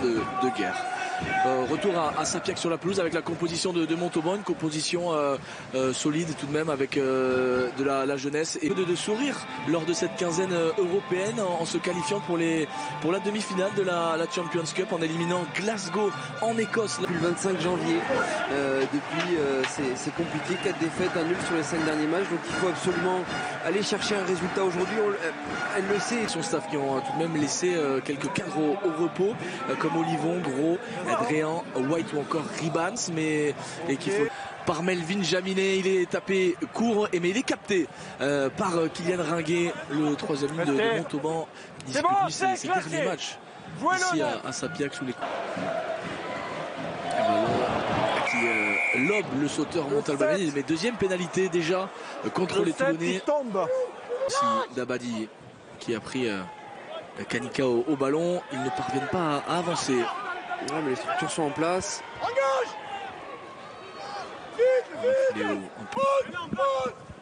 de guerre. Retour à Saint-Pierre sur la pelouse avec la composition de Montauban, une composition solide tout de même avec de la jeunesse et de sourire lors de cette quinzaine européenne en se qualifiant pour la demi-finale de la Champions Cup en éliminant Glasgow en Écosse. Depuis le 25 janvier, c'est compliqué, 4 défaites, 1 nul sur les 5 derniers matchs, donc il faut absolument aller chercher un résultat aujourd'hui, elle le sait. Son staff qui ont tout de même laissé quelques cadres au repos comme Olivon, Gros, Adrien, White ou encore Ribans, et qu'il faut par Melvin Jaminet, il est tapé court mais il est capté par Kylian Ringuet, le troisième ligne de Montauban, qui dispute ses derniers matchs ici à Saint-Pierre sous les qui lobe le sauteur Montalbanais, mais deuxième pénalité déjà contre les Toulonnais. Ici Dabadi qui a pris Kanika au ballon, ils ne parviennent pas à avancer. Ouais, mais les structures sont en place.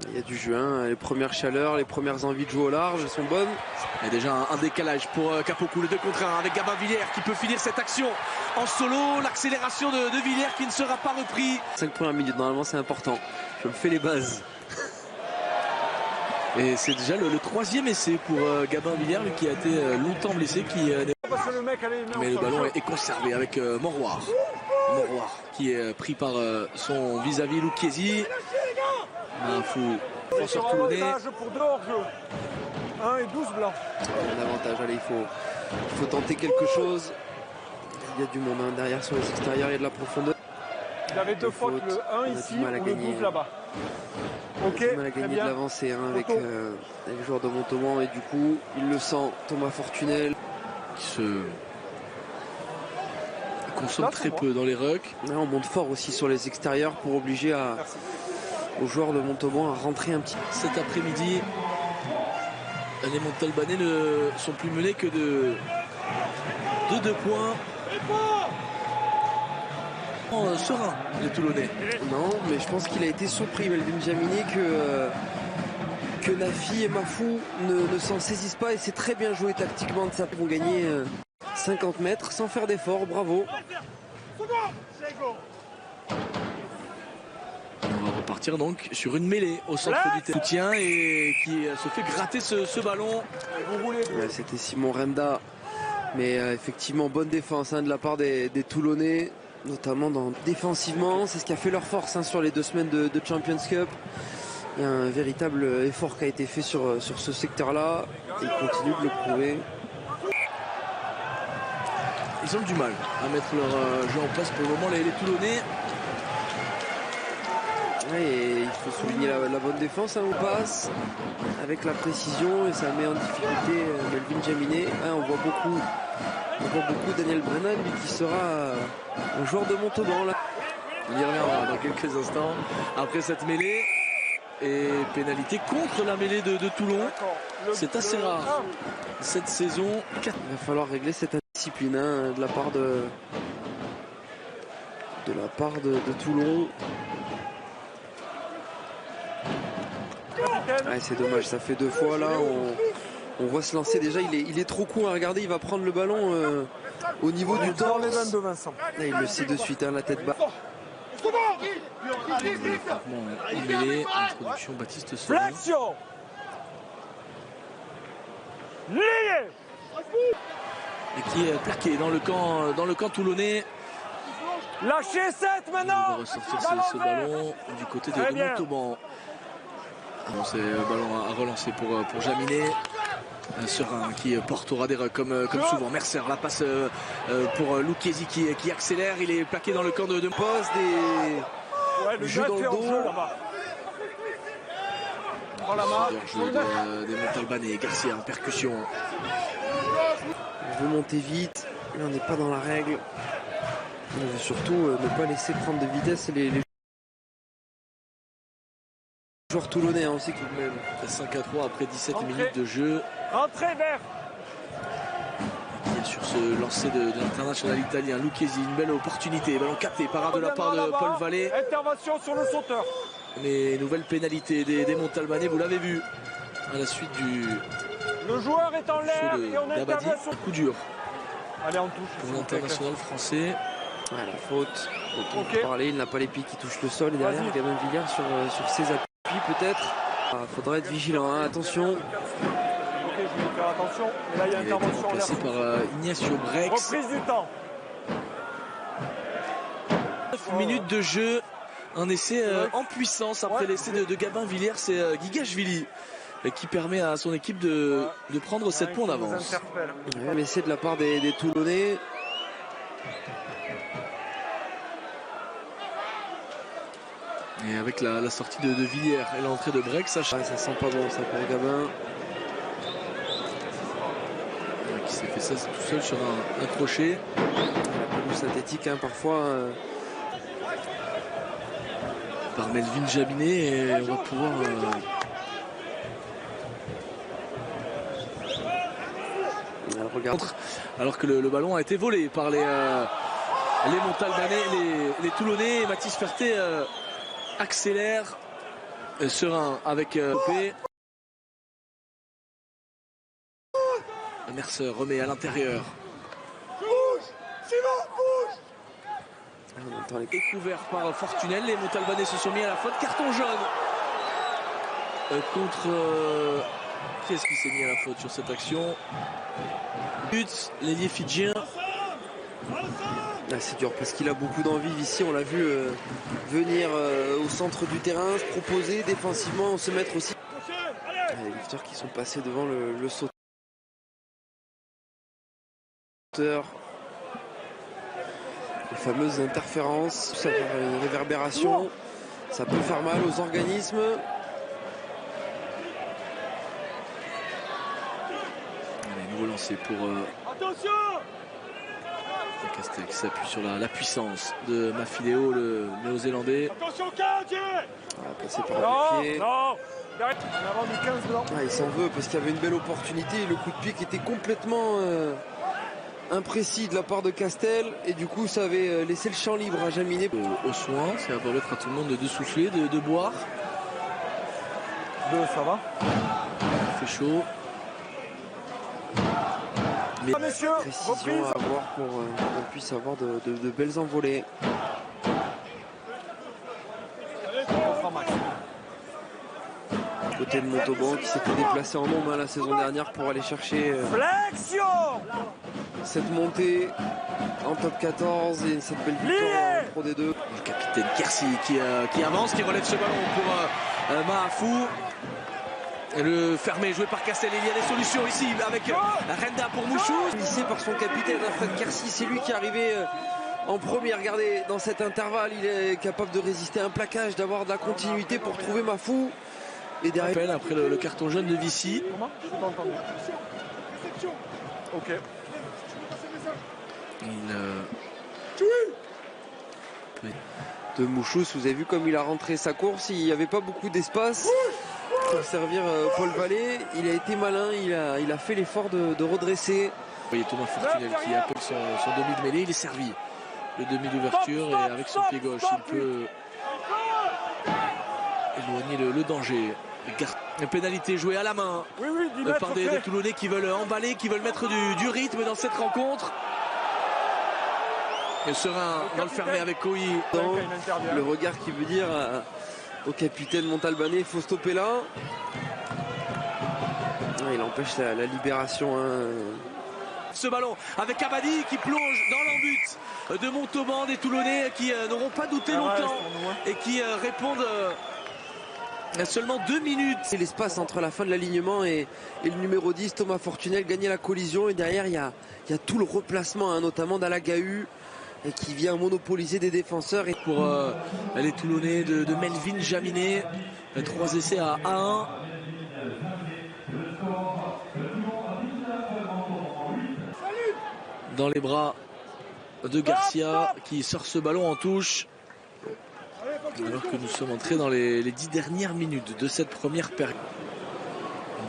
Il y a du jeu, hein. Les premières chaleurs, les premières envies de jouer au large sont bonnes. Il y a déjà un décalage pour Capoku, le 2 contre 1 avec Gabin Villiers qui peut finir cette action en solo. L'accélération de Villiers qui ne sera pas repris. 5 premières minutes, normalement c'est important. Je me fais les bases. Et c'est déjà le troisième essai pour Gabin Villiers, lui qui a été longtemps blessé, mais le ballon est conservé avec Moroir. Moroir qui est pris par son vis-à-vis Lucchesi. Mafou, défenseur toulonnais. 1 et 12 blancs. Un avantage, allez, il faut tenter quelque chose. Il y a du monde hein, derrière sur les extérieurs, il y a de la profondeur. Il avait deux fautes, le 1 ici ou le 12 là-bas. Ok, il a mal à gagner de l'avancée hein, avec les joueurs de Montauban et du coup, il le sent, Thomas Fortunel. Qui se consomme très peu dans les rucks. Là, on monte fort aussi sur les extérieurs pour obliger aux joueurs de Montauban à rentrer un petit. Cet après-midi, les Montalbanais ne sont plus menés que de 2 points. Serein, les Toulonnais. Non, mais je pense qu'il a été surpris, Melvin Jaminet, que Nafi et Mafou ne s'en saisissent pas et c'est très bien joué tactiquement de ça pour gagner 50 mètres sans faire d'effort, bravo. On va repartir donc sur une mêlée au centre du soutien et qui se fait gratter ce ballon. Ouais, c'était Simon Renda, mais effectivement bonne défense hein, de la part des Toulonnais, notamment défensivement, c'est ce qui a fait leur force hein, sur les 2 semaines de Champions Cup. Il y a un véritable effort qui a été fait sur ce secteur-là et ils continuent de le prouver. Ils ont du mal à mettre leur jeu en place pour le moment, les Toulonnais. Ouais, et il faut souligner la bonne défense hein, on passe avec la précision et ça met en difficulté Melvin Jaminet. On voit beaucoup Daniel Brennan, lui qui sera un joueur de Montauban là. On y reviendra dans quelques instants après cette mêlée. Et pénalité contre la mêlée de Toulon. C'est assez rare cette saison. Il va falloir régler cette indiscipline hein, de la part de Toulon. Ouais, c'est dommage, ça fait 2 fois là. On voit se lancer déjà, il est trop court à regarder, il va prendre le ballon au niveau du torse. Là, il le sait de suite, hein, la tête bas. Mêlée, introduction Baptiste Sauvé. Et qui est plaqué dans le camp toulonnais. Lâchez 7 maintenant. On va ressortir ce ballon du côté de Montauban. C'est un ballon à relancer pour Jaminet. Serein qui portera des rucks comme souvent. Mercer, la passe pour Lucchesi qui accélère. Il est plaqué dans le camp de pose le jeu dans le dos. Des Montalbanais. Garcia en percussion. On veut monter vite. Là, on n'est pas dans la règle. On veut surtout ne pas laisser prendre de vitesse les joueurs toulonnais. Hein, on sait qu'ils même 5-3 après 17 minutes de jeu. Rentrez vers. Sur ce lancer de l'international italien, Lucchesi, une belle opportunité. Ballon capté, parade de la part de Paul Vallée. Intervention sur le sauteur. Les nouvelles pénalités des Montalbanais, vous l'avez vu, à la suite du le joueur est en l'air et on intervient sur le coup dur. Allez, en touche. Pour l'international français. Ouais, la faute. On peut parler, il n'a pas les pieds qui touchent le sol. Et derrière, Gabin Villiers sur ses appuis peut-être. Faudra être vigilant, hein, attention. Ok, je vais faire attention. Et là, il y a Il a été intervention remplacé par Ignacio Brex. Reprise du temps. 9 minutes de jeu. Un essai en puissance après l'essai de Gabin Villiers. C'est Guigashvili qui permet à son équipe de prendre 7 points d'avance. Ouais, l'essai de la part des Toulonnais. Et avec la sortie de Villiers et l'entrée de Brex, ça sent pas bon ça pour Gabin. Qui s'est fait ça tout seul sur un crochet. La pelouse synthétique hein, parfois. Par Melvin Jaminet et on va pouvoir alors que le ballon a été volé par les Montalbanais, les Toulonnais. Et Mathis Ferté accélère serein avec Mercer remet à l'intérieur. Découvert par Fortunel, les Montalbanais se sont mis à la faute. Carton jaune contre qui est-ce qui s'est mis à la faute sur cette action? L'ailier fidjien. C'est dur parce qu'il a beaucoup d'envie ici, on l'a vu venir au centre du terrain, se proposer défensivement, se mettre aussi. Les lifters qui sont passés devant le sauteur. Les fameuses interférences, ça fait une réverbération, ça peut faire mal aux organismes. Allez, nouveau lancé pour Castel qui s'appuie sur la puissance de Mafileo, le néo-zélandais. Attention, Canadien. Passé par le pied. Non. Il s'en veut parce qu'il y avait une belle opportunité et le coup de pied qui était complètement imprécis de la part de Castel et du coup ça avait laissé le champ libre à Jaminet. Au soin, ça va permettre à tout le monde de souffler, de boire. Ça va. Il fait chaud. Mais précision à avoir pour qu'on puisse avoir de belles envolées. Côté de Montauban qui s'était déplacé en nombre la saison dernière pour aller chercher cette montée en top 14 et cette belle victoire en Pro D2. Le capitaine Kersi qui avance, qui relève ce ballon pour Mahafou. Et le fermé joué par Castel. Il y a des solutions ici avec Renda pour Mouchou. Lissé par son capitaine Fred Kersi, c'est lui qui est arrivé en premier. Regardez, dans cet intervalle, il est capable de résister à un plaquage, d'avoir de la continuité pour trouver Mahafou. Et derrière, après le carton jaune de Vici. Comment ? Je t'ai pas entendu. Ok. De Mouchous, vous avez vu comme il a rentré sa course, il n'y avait pas beaucoup d'espace pour servir Paul Vallée. Il a été malin, il a fait l'effort de redresser. Vous voyez Thomas Fortunel qui appelle son demi de mêlée, il est servi. Le demi d'ouverture et avec son pied gauche, il peut éloigner le danger. Une pénalité jouée à la main par des Toulonnais qui veulent emballer, qui veulent mettre du rythme dans cette rencontre. Et Serein va le fermer avec Koi. Le regard qui veut dire au capitaine Montalbanais, il faut stopper là. Il empêche la libération. Ce ballon avec Abadi qui plonge dans l'embut de Montauban, des Toulonnais qui n'auront pas douté longtemps et qui répondent seulement 2 minutes. C'est l'espace entre la fin de l'alignement et le numéro 10, Thomas Fortunel, gagner la collision. Et derrière, il y a tout le replacement, notamment d'Alagahu, et qui vient monopoliser des défenseurs. Et pour les Toulonnais de Melvin Jaminet, 3 essais à 1. Dans les bras de Garcia qui sort ce ballon en touche. Alors que nous sommes entrés dans les 10 dernières minutes de cette première période.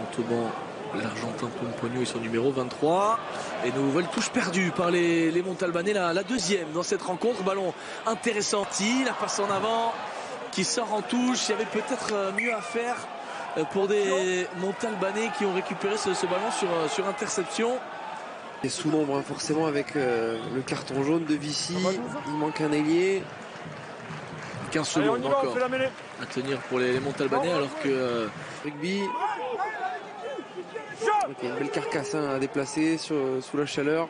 Montauban, l'Argentin Pomponio et son numéro 23. Et nouvelle touche perdue par les Montalbanais, la deuxième dans cette rencontre. Ballon intéressant, la passe en avant qui sort en touche. Il y avait peut-être mieux à faire pour des Montalbanais qui ont récupéré ce ballon sur interception. Et sous l'ombre, hein, forcément, avec le carton jaune de Vichy. Il manque un ailier. 15 secondes encore à tenir pour les Montalbanais, alors que rugby. Ok, une belle carcasse hein, à déplacer sous la chaleur.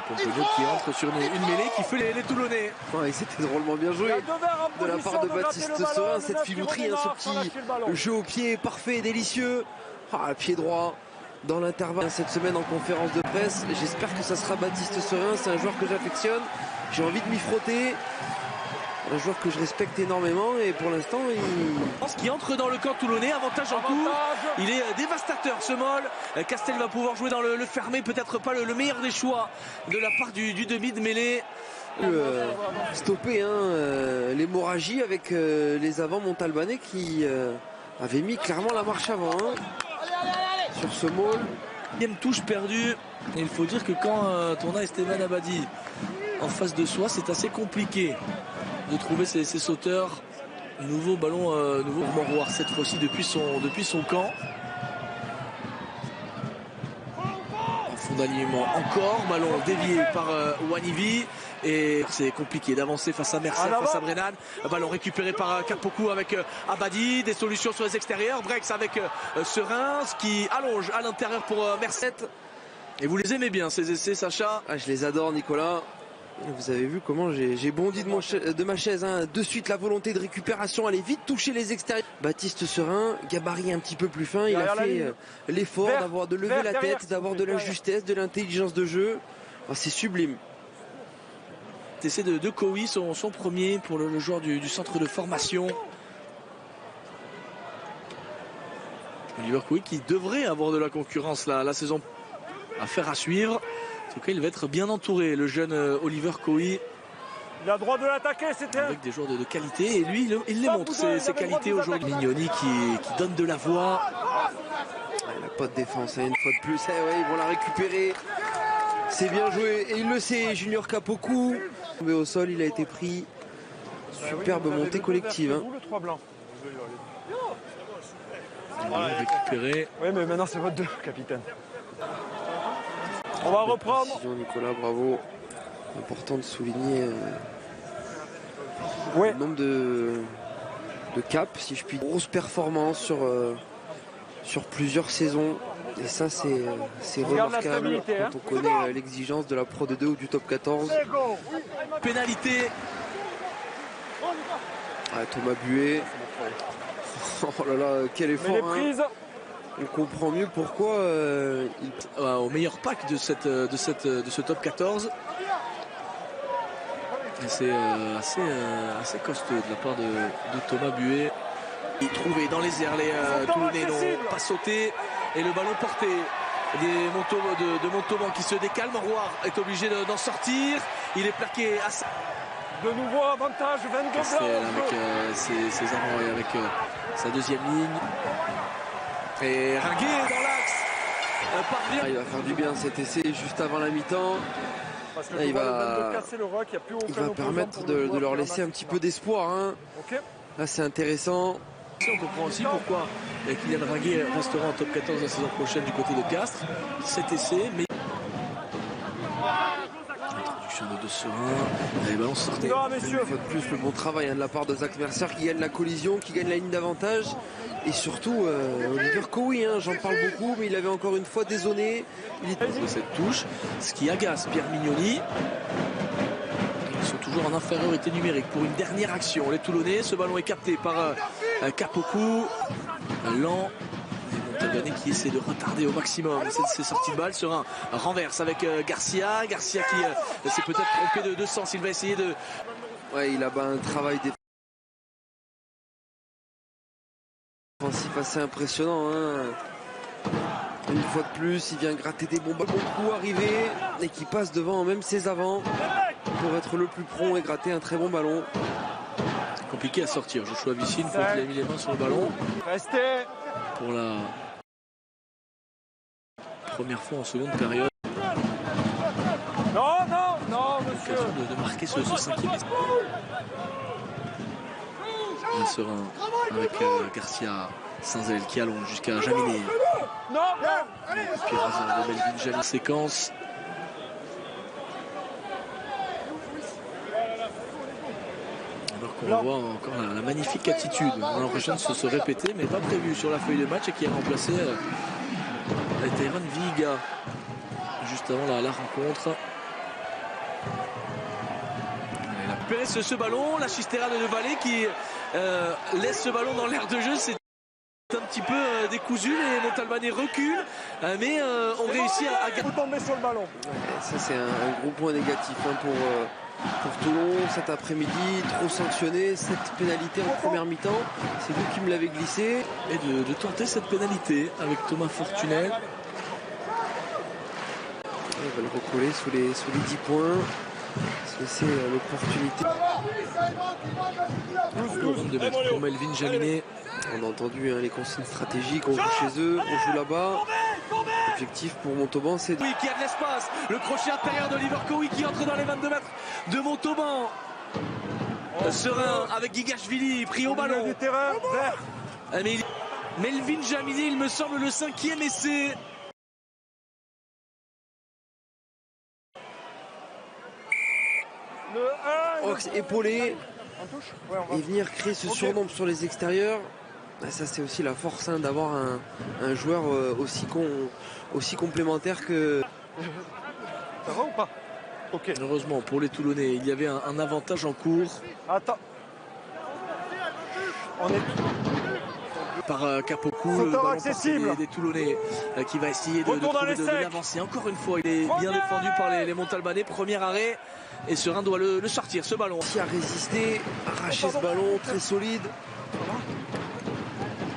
Pomponieux qui entre sur une mêlée qui fait les Toulonnais. Ouais, c'était drôlement bien joué de la part de Baptiste Serin, cette filouterie, hein, ce petit jeu au pied parfait et délicieux. Ah, pied droit dans l'intervalle cette semaine en conférence de presse. J'espère que ça sera Baptiste Serin, c'est un joueur que j'affectionne. J'ai envie de m'y frotter. Un joueur que je respecte énormément et pour l'instant il... qui entre dans le camp toulonnais, avantage en cours. Il est dévastateur ce Moll. Castel va pouvoir jouer dans le fermé, peut-être pas le meilleur des choix de la part du demi de mêlée. Stopper hein, l'hémorragie avec les avants montalbanais qui avaient mis clairement la marche avant hein, sur ce Moll. Deuxième touche perdue. Et il faut dire que quand on a Esteban Abadi en face de soi, c'est assez compliqué de trouver ces sauteurs. Nouveau ballon, nouveau Moroir cette fois-ci depuis son camp. En fond d'alignement encore, ballon dévié par Wanivi. Et c'est compliqué d'avancer face à Mercer, face à Brennan. Ballon récupéré par Capoku avec Abadi. Des solutions sur les extérieurs. Breaks avec Serin, qui allonge à l'intérieur pour Mercer. Et vous les aimez bien ces essais, Sacha? Ah, je les adore, Nicolas. Vous avez vu comment j'ai bondi de ma chaise hein. De suite la volonté de récupération, aller vite toucher les extérieurs. Baptiste Serin, gabarit un petit peu plus fin, il a fait l'effort de lever la tête, d'avoir de la justesse, de l'intelligence de jeu. Oh, c'est sublime. Essai de Kowi, son premier pour le joueur du centre de formation. Oliver Kowi qui devrait avoir de la concurrence la saison à faire à suivre. En tout cas, il va être bien entouré, le jeune Oliver Kowi. Il a le droit de l'attaquer, c'était avec des joueurs de qualité. Et lui, il les montre, ses qualités aujourd'hui. Mignoni qui donne de la voix. Il n'a pas de défense, hein, une fois de plus. Eh ouais, ils vont la récupérer. C'est bien joué. Et il le sait, Junior Capoku. Tombé au sol, il a été pris. Superbe montée collective. Hein. Le 3 blanc. Récupéré. Oui, mais maintenant c'est votre 2, capitaine. On va reprendre. Précision, Nicolas, bravo. Important de souligner ouais. Le nombre de caps, si je puis dire. Grosse performance sur plusieurs saisons. Et ça, c'est remarquable quand on connaît l'exigence de la Pro D2 ou du top 14. Pénalité. Ah, Thomas Buet. Oh là là, quel effort. Hein. On comprend mieux pourquoi au meilleur pack de ce top 14. C'est assez costaud de la part de Thomas Buet. Il trouvait dans les airs, les Toulonnais n'ont pas sauté et le ballon porté de Montauban qui se décale. Moroir est obligé d'en sortir. Il est plaqué à de nouveau avantage 22 avec ses avants et avec sa deuxième ligne. Et Ringuet dans l'axe. Il va faire du bien cet essai juste avant la mi-temps. Il va permettre de leur laisser un petit peu d'espoir. Hein. Okay. Là, c'est intéressant. On comprend aussi pourquoi Kylian Ringuet restera en top 14 la saison prochaine du côté de Castres. Cet essai, mais introduction de Serin. Les ballons sortaient. Une fois de plus, le bon travail de la part de Zach Mercer qui gagne la collision, qui gagne la ligne d'avantage. Et surtout, Oliver Kowi, hein, j'en parle beaucoup, mais il avait encore une fois dézonné. Il est de cette touche, ce qui agace Pierre Mignoni. Ils sont toujours en infériorité numérique pour une dernière action. Les Toulonnais, ce ballon est capté par Capoku. Lent. Les Montalbanais qui essaie de retarder au maximum ces sorties de balle sur un renverse avec Garcia. Garcia qui s'est peut-être trompé de sens. Il va essayer de... Ouais, il a un travail défensif assez impressionnant. Hein. Une fois de plus, il vient gratter des bons coups arrivés et qui passe devant même ses avants pour être le plus prompt et gratter un très bon ballon. C'est compliqué à sortir. Joshua Vichy, une fois qu'il a mis les mains sur le ballon. Restez. Pour la première fois en seconde période. Non, monsieur. De marquer ce cinquième espoir. Serin avec Garcia Saint-Zel qui allonge jusqu'à Jaminet. Puis Razan de Melvin Jaminet. Séquence. Alors qu'on voit encore la magnifique attitude. On a l'impression de se répéter, mais pas prévu sur la feuille de match et qui a remplacé Tyrone Viga juste avant la rencontre. Il a récupéré ce ballon, la Chistera de Valle qui laisse ce ballon dans l'aire de jeu. C'est un petit peu décousu, les Montalbanais reculent, mais on réussit à tomber sur le ballon. Ouais, ça c'est un gros point négatif pour Toulon cet après-midi, trop sanctionné, cette pénalité en première mi-temps, c'est vous qui me l'avez glissé. Et de tenter cette pénalité avec Thomas Fortunel. Il va le recoller sous les 10 points. C'est l'opportunité. De mettre pour Melvin Jaminet. On a entendu les consignes stratégiques, on joue chez eux, on joue là-bas. L'objectif pour Montauban, c'est Oui, qui a de l'espace. Le crochet intérieur d'Oliver Kowi qui entre dans les 22 mètres de Montauban. Serein avec Gigashvili pris au ballon. Du terrain, Mais Melvin Jaminet, il me semble, le 5e essai. Ox épaulé et venir créer ce surnombre sur les extérieurs. Ça c'est aussi la force d'avoir un joueur aussi complémentaire que... Ça va ou pas? Ok. Heureusement pour les Toulonnais, il y avait un avantage en cours. Attends. On est... Par Capoku, le ballon accessible des Toulonnais qui va essayer de l'avancer. Encore une fois, il est bien défendu par les Montalbanais. Premier arrêt et Serein doit le sortir, ce ballon. Qui a résisté, arraché ce ballon, très solide.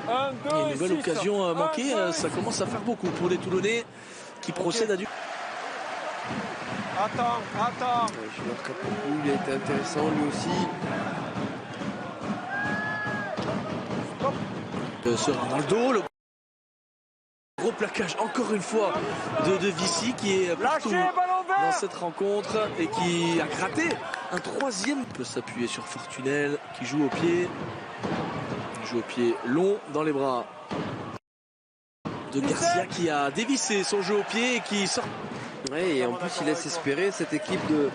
Et une nouvelle occasion manquée, ça commence à faire beaucoup pour les Toulonnais qui procèdent à du... Attends. Julien Capoku, il a été intéressant lui aussi. Serein dans le dos, le gros plaquage encore une fois de Vici qui est partout dans cette rencontre et qui a gratté un troisième. Il peut s'appuyer sur Fortunel qui joue au pied. Il joue au pied long dans les bras de Garcia qui a dévissé son jeu au pied et qui sort. Ouais, et en plus il laisse espérer cette équipe de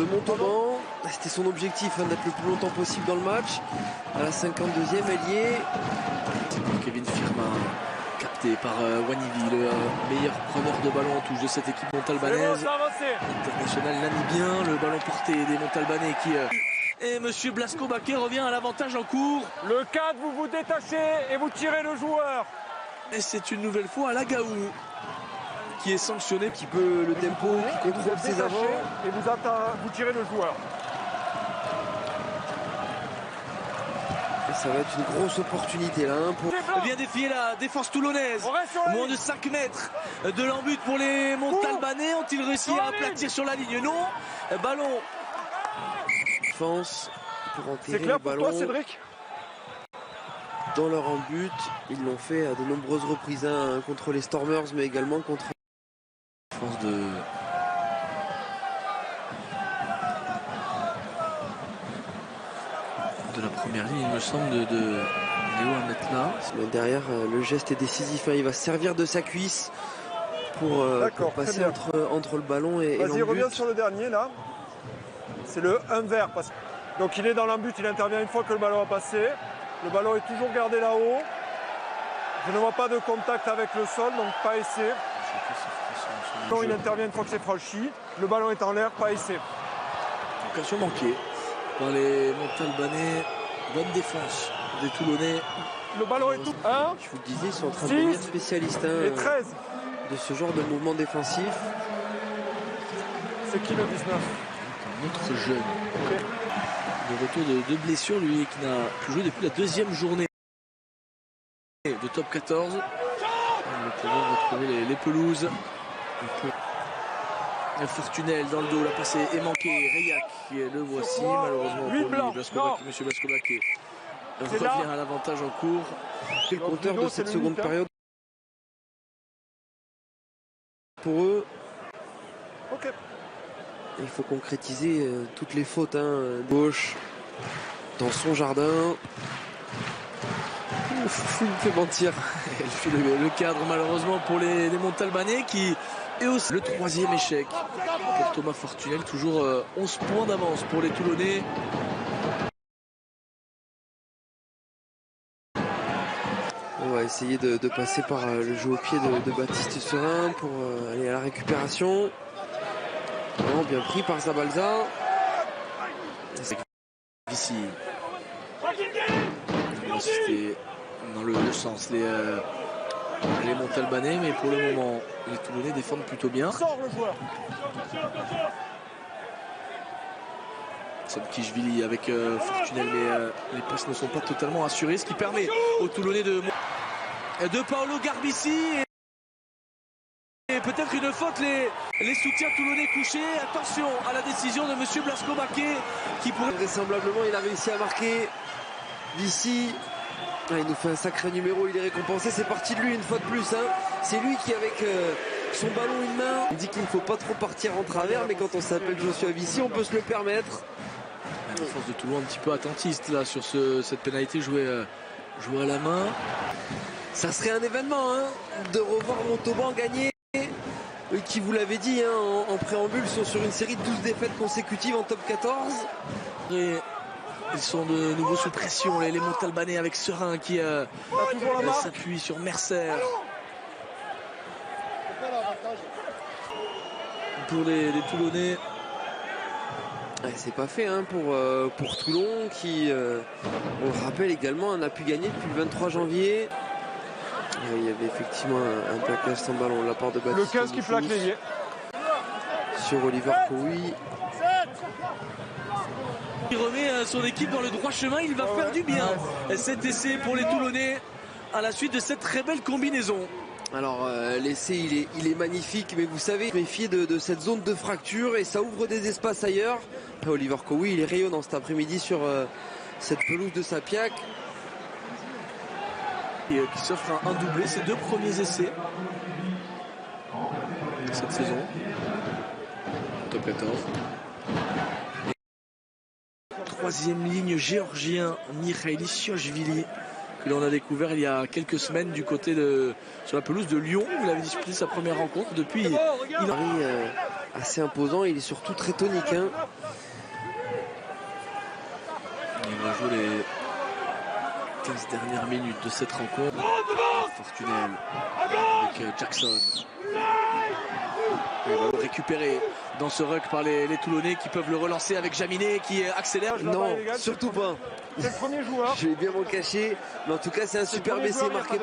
Montauban. C'était son objectif d'être le plus longtemps possible dans le match. À la 52e, elle y est. Kevin Firmin, capté par Wanivi, le meilleur preneur de ballon en touche de cette équipe montalbanaise. International namibien, le ballon porté des Montalbanais qui... Et Monsieur Blasco Baquet revient à l'avantage en cours. Le 4, vous vous détachez et vous tirez le joueur. Et c'est une nouvelle fois à Lagaou qui est sanctionné. Qui peut le tempo, qui contrôle ses avants. Et vous tirez le joueur. Et ça va être une grosse opportunité là. Pour... Vient défier la défense toulonnaise. Moins de 5 mètres de l'embut pour les Montalbanais. Ont-ils réussi à aplatir sur la ligne? Non. Ballon. Défense pour enterrer le ballon. C'est clair pour toi, Cédric? Dans leur embut, ils l'ont fait à de nombreuses reprises contre les Stormers, mais également contre... de la première ligne, il me semble, de Léo Ametla. Mais derrière, le geste est décisif. Il va se servir de sa cuisse pour passer entre le ballon et l'embut. Vas-y, reviens sur le dernier, là. C'est le 1 vert. Donc il est dans l'embut, il intervient une fois que le ballon a passé. Le ballon est toujours gardé là-haut. Je ne vois pas de contact avec le sol, donc pas essai. Non, il intervient une fois que c'est franchi. Le ballon est en l'air, pas essai. Occasion manquée par les Montalbanais. Bonne défense des Toulonnais. Le ballon est tout. 1. Je vous le disais, ils sont en train de devenir spécialistes et 13. De ce genre de mouvement défensif. C'est qui le 19? Un autre jeune. Okay. De retour de blessure, lui qui n'a plus joué depuis la deuxième journée de top 14. On va pouvoir retrouver les pelouses. Fortunel dans le dos, la passée est manquée. Rayac, le voici, malheureusement pour lui. Monsieur Blasco Baquet revient à l'avantage en cours. C'est le compteur de cette seconde période. Pour eux, il faut concrétiser toutes les fautes. Gauche, dans son jardin. Il me fait mentir. Elle fait le cadre malheureusement pour les Montalbanais qui est aussi le troisième échec pour Thomas Fortunel. Toujours 11 points d'avance pour les Toulonnais. On va essayer de passer par le jeu au pied de Baptiste Serin pour aller à la récupération. Vraiment bien pris par Zabalza. Ici, c'était dans le sens les Montalbanais, mais pour le moment les Toulonnais défendent plutôt bien. Samkishvili avec Fortunel, mais les passes ne sont pas totalement assurées, ce qui permet aux Toulonnais de Paolo Garbici. Et peut-être une faute, les soutiens toulonnais couchés. Attention à la décision de monsieur Blasco Baquet qui pourrait... Vraisemblablement il a réussi à marquer d'ici. Ah, il nous fait un sacré numéro, il est récompensé, c'est parti de lui une fois de plus. Hein. C'est lui qui avec son ballon une main, il dit qu'il ne faut pas trop partir en travers, mais quand on s'appelle Joshua Vici, on peut se le permettre. La défense de Toulon un petit peu attentiste là sur cette pénalité jouée à la main. Ça serait un événement hein, de revoir Montauban gagner. Qui vous l'avez dit hein, en préambule sont sur une série de 12 défaites consécutives en top 14. Et ils sont de nouveau sous pression les Montalbanais avec Serin qui s'appuie sur Mercer. Pour les Toulonnais. C'est pas fait hein, pour Toulon qui, on le rappelle également, n'a pu gagner depuis le 23 janvier. Il y avait effectivement un plaquage sans ballon de la part de Baptiste. Le 15 qui plaque l'ailier. Sur Oliver Koui. Il remet son équipe dans le droit chemin, il va faire du bien. Cet essai pour les Toulonnais à la suite de cette très belle combinaison. Alors l'essai il est magnifique, mais vous savez, méfiez de cette zone de fracture et ça ouvre des espaces ailleurs. Oliver Koui il est rayonnant cet après-midi sur cette pelouse de Sapiac. Et qui s'offre un doublé, ses deux premiers essais cette saison. Top 14. Troisième ligne géorgien Mikhaili Siochvili que l'on a découvert il y a quelques semaines du côté sur la pelouse de Lyon. Il avait disputé sa première rencontre depuis. Il est assez imposant, il est surtout très tonique. Hein. Il va jouer les 15 dernières minutes de cette rencontre. Fortunel avec Jackson. Il va le récupérer dans ce ruck par les Toulonnais qui peuvent le relancer avec Jaminet qui accélère. Non, surtout pas. C'est le premier joueur. Je vais bien m'en cacher. Mais en tout cas, c'est un superbe essai marqué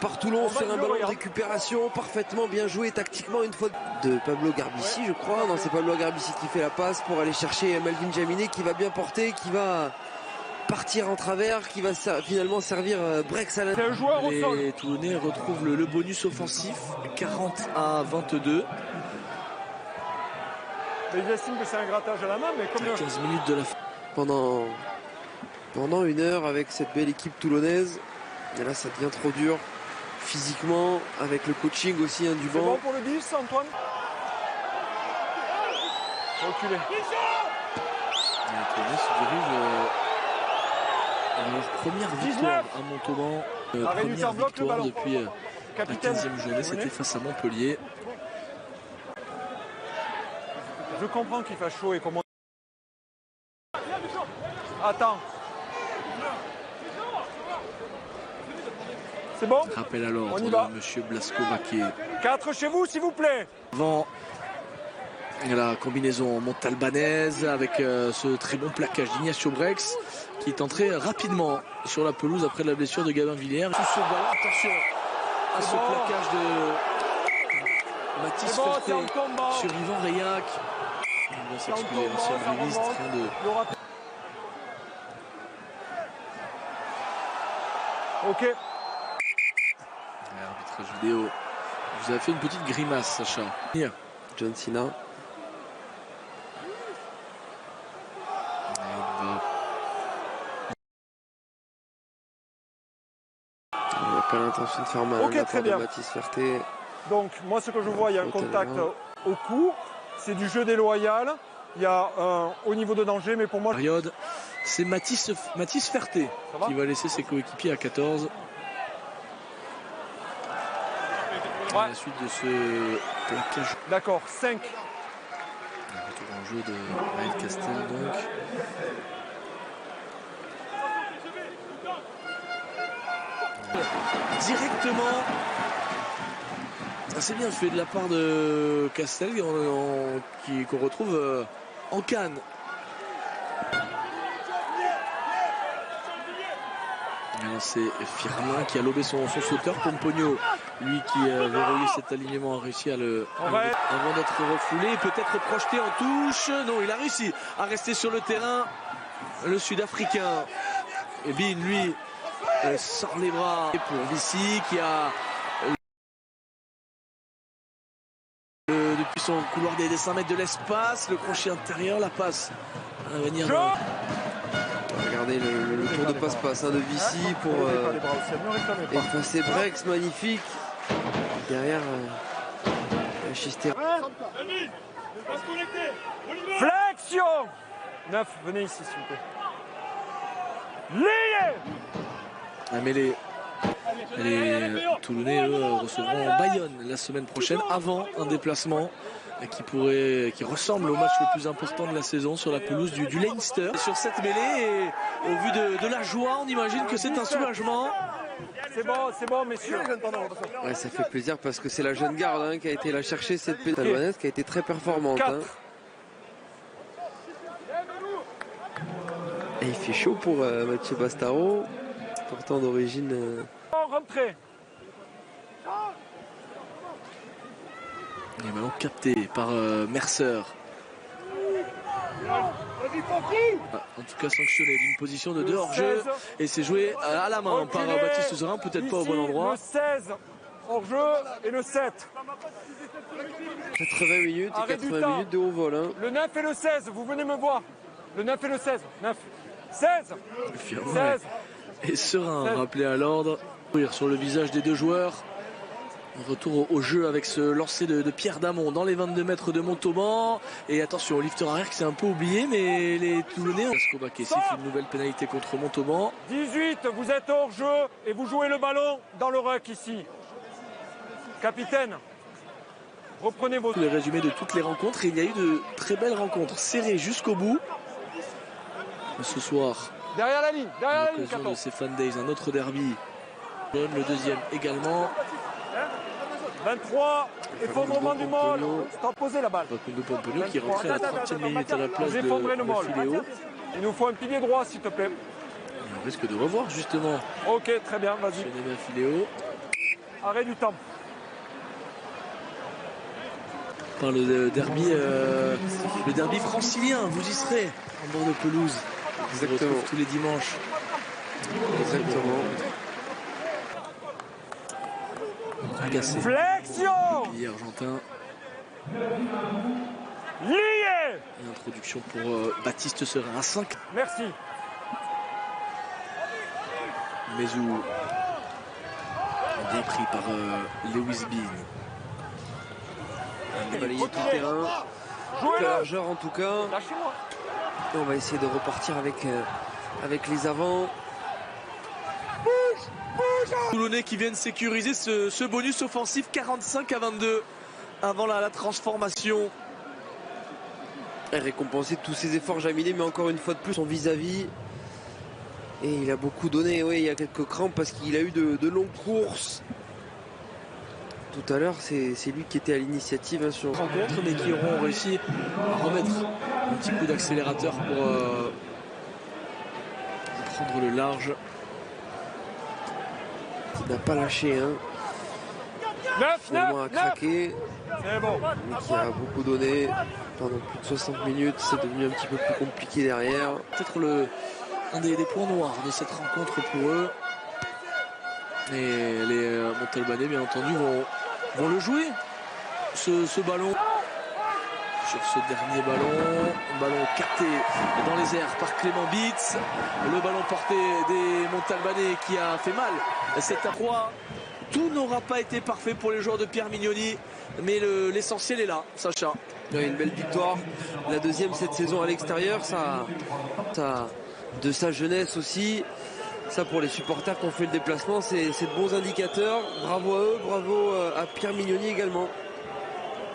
par Toulon sur un ballon de récupération. Parfaitement bien joué tactiquement une fois de Pablo Garbici, je crois. Non, c'est Pablo Garbici qui fait la passe pour aller chercher Melvin Jaminet qui va bien porter, qui va partir en travers, qui va finalement servir Brex à l'intérieur. Les Toulonnais retrouvent le bonus offensif 40-22. Mais ils estiment que c'est un grattage à la main, mais comme 15 minutes de la fin. Pendant une heure avec cette belle équipe toulonnaise. Et là ça devient trop dur physiquement, avec le coaching aussi hein, du banc. C'est bon pour le 10 Antoine. Reculé. Les Toulonnais se dirigent leur première victoire à Montauban. Première victoire depuis la 15e journée, c'était face à Montpellier. Je comprends qu'il fasse chaud et comment. Attends. C'est bon? Rappel à l'ordre de monsieur Blasco Baquet. 4 chez vous, s'il vous plaît. Avant la combinaison montalbanaise avec ce très bon plaquage d'Ignacio Brex qui est entré rapidement sur la pelouse après la blessure de Gabin Villiers. Sur ballon, attention à ce plaquage de Mathis Ferté sur Yvan Reillac. Il va s'excuser, l'ancien ministre. Ok. Arbitrage vidéo. Vous avez fait une petite grimace, Sacha. John Cena. Il n'a pas l'intention de faire mal. Ok, très bien. Mathis Ferté. Donc, moi, ce que je vois, il y a un contact au cou. C'est du jeu déloyal. Il y a un haut niveau de danger, mais pour moi... Période, C'est Mathis Ferté qui va laisser ses coéquipiers à 14. À la suite de ce plaquage. D'accord, 5. Un retour en jeu de Maël Castel donc. Directement. C'est bien fait de la part de Castel qu'on retrouve en Cannes. C'est Firmin qui a lobé son sauteur. Pompogno, lui qui a verrouillé cet alignement, a réussi à le avant d'être refoulé, peut-être projeté en touche. Non, il a réussi à rester sur le terrain. Le Sud-Africain, et Bin, lui, sort les bras pour Vici qui a depuis son couloir des 5 mètres de l'espace, le crochet intérieur, la passe à venir. Regardez le tour de passe-passe de Vici pour effacer Brex, magnifique. Derrière, Chister. Flexion 9, venez ici s'il vous plaît. Lié. La mêlée. Les Toulonnais, eux, recevront Bayonne la semaine prochaine avant un déplacement qui ressemble au match le plus important de la saison sur la pelouse du Leinster. Sur cette mêlée, et au vu de la joie, on imagine que c'est un soulagement. C'est bon, messieurs. Ouais, ça fait plaisir parce que c'est la jeune garde qui a été la chercher, cette pénalette qui a été très performante. Et il fait chaud pour Mathieu Bastaro, pourtant d'origine. Rentrée. Les ballons captés par Mercer. En tout cas sanctionné d'une position de 2 hors-jeu. Et c'est joué à la main par Baptiste Serin, peut-être pas au bon endroit. Le 16 hors-jeu et le 7. 80 minutes et 80 minutes de haut vol. Le 9 et le 16, vous venez me voir. Le 9 et le 16. 9. 16. 16. Et Serin rappelé à l'ordre. Sur le visage des deux joueurs. Retour au jeu avec ce lancer de Pierre Damon dans les 22 mètres de Montauban. Et attention au lifter arrière qui s'est un peu oublié, mais les Toulonnais. Escobar qui siffle une nouvelle pénalité contre Montauban. 18, vous êtes hors jeu et vous jouez le ballon dans le ruck ici. Capitaine, reprenez vos... Les résumés de toutes les rencontres. Et il y a eu de très belles rencontres serrées jusqu'au bout. Ce soir, derrière la ligne, 14. De ces Fan Days, un autre derby. Le deuxième également. 23, effondrement du môle. Stop, posez la balle. Pompogno qui rentrait à la 30e minute à la place de Filéo. Il nous faut un pilier droit, s'il te plaît. On risque de revoir justement. Ok, très bien, vas-y. Filéo. Arrêt du temps. Par le derby francilien, vous y serez en bord de pelouse. Exactement. Tous les dimanches. Exactement. Agacé. Flexion. Pilier argentin. Lié. Et introduction pour Baptiste Serin à 5. Merci. Mezou. Bien pris par Lewis Bean. On va balayer tout le terrain. Toute la largeur en tout cas. Lâchez-moi. Et on va essayer de repartir avec les avants. Toulonnais qui viennent sécuriser ce bonus offensif 45-22 avant la transformation. Et récompenser tous ses efforts Jaminet, mais encore une fois de plus son vis-à-vis. Et il a beaucoup donné, oui, il y a quelques crampes parce qu'il a eu de longues courses. Tout à l'heure, c'est lui qui était à l'initiative sur rencontre, mais qui auront réussi à remettre un petit coup d'accélérateur pour prendre le large. Qui n'a pas lâché, 9, a craqué. C'est bon. Mais qui a beaucoup donné pendant plus de 60 minutes. C'est devenu un petit peu plus compliqué derrière. Peut-être un des points noirs de cette rencontre pour eux. Et les Montalbanais, bien entendu, vont le jouer, ce ballon. Sur ce dernier ballon capté dans les airs par Clément Bitz. Le ballon porté des Montalbanais qui a fait mal. C'est à 3. Tout n'aura pas été parfait pour les joueurs de Pierre Mignoni, mais l'essentiel est là, Sacha. Une belle victoire. La deuxième cette saison à l'extérieur, ça de sa jeunesse aussi. Ça, pour les supporters qui ont fait le déplacement, c'est de bons indicateurs. Bravo à eux, bravo à Pierre Mignoni également.